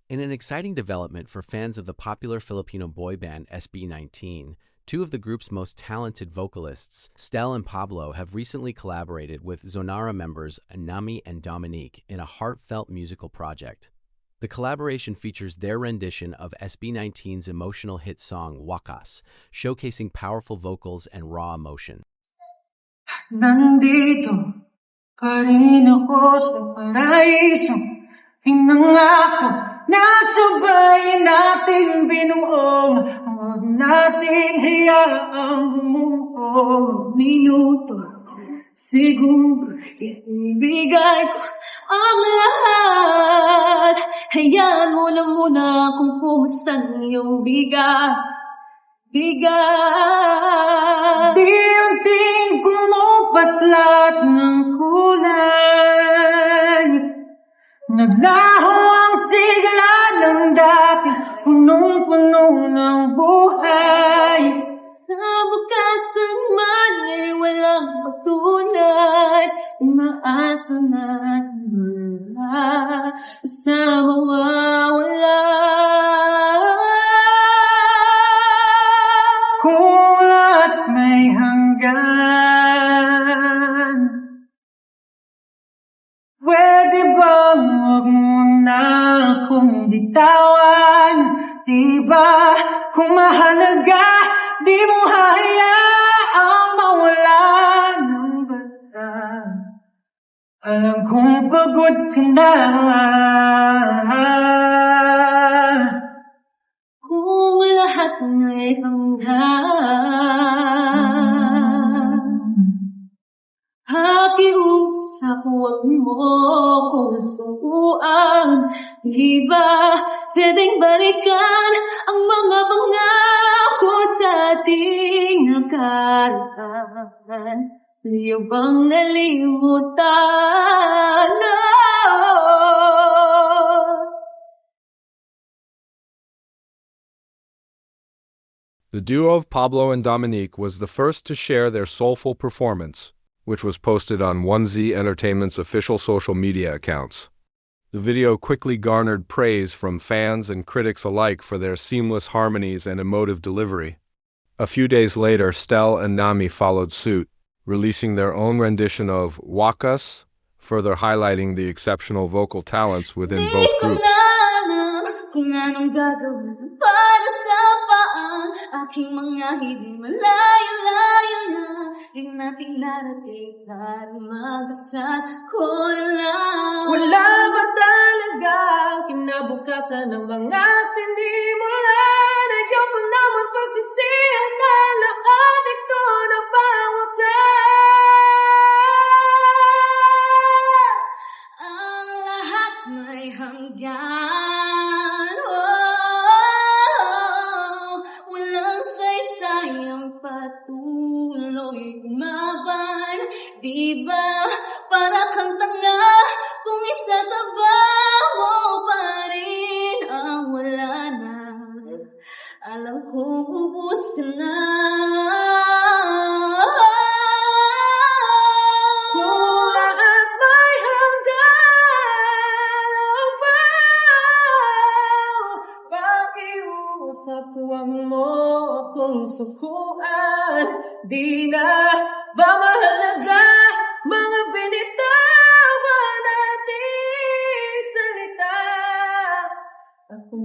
In an exciting development for fans of the popular Filipino boy band SB19, two of the group's most talented vocalists, Stel and Pablo, have recently collaborated with Zonara members Nami and Dominique in a heartfelt musical project. The collaboration features their rendition of SB19's emotional hit song Wakas, showcasing powerful vocals and raw emotion. Nandito pa rin ako sa paraiso, hinangako na sabay natin binuong, huwag nating hayaang bumuo. Minuto, siguro, ibigay ko ang lahat. Hayaan mo na muna kung kumusta iyong bigat. Di unting kumupas lahat ng kulay. Naglaho ang sigla ng dati, punong-puno ng buhay. Nabukasan man ay walang pagtunay, umaasa na wala sa mawawala. Kung lahat may hanggan, pwede bang huwag mo na akong bitawan? Diba kung mahalaga, di mo hayaang mawala ng basta. Alam kong pagod ka na. Kung lahat may hanggan, pakiusap, huwag mo kong sukuan. Di ba pwedeng balikan ang mga pangako sa ating nakaraan? Di bang nalimutan na? The duo of Pablo and Dominique was the first to share their soulful performance, which was posted on 1Z Entertainment's official social media accounts. The video quickly garnered praise from fans and critics alike for their seamless harmonies and emotive delivery. A few days later, Stel and Nami followed suit, releasing their own rendition of Wakas, further highlighting the exceptional vocal talents within both groups. Kung anong gagawin para sa paan, aking mga hiling malayo-layo na, di nating narating at magasat ko na. Wala ba talaga kinabukasan ng mga sinimulan? Ayaw ko naman pagsisihan na lahat ito na pangwakas. Ang lahat may hanggan. Patuloy umaban, di ba? Para kang tanga kung isasabaw mo pa rin ang wala na. Alam kong ubus na. Kung lahat may hanggan, pakiusap, huwag mo akong sukuan. Di na ba mahalaga mga binitawan nating salita? Ako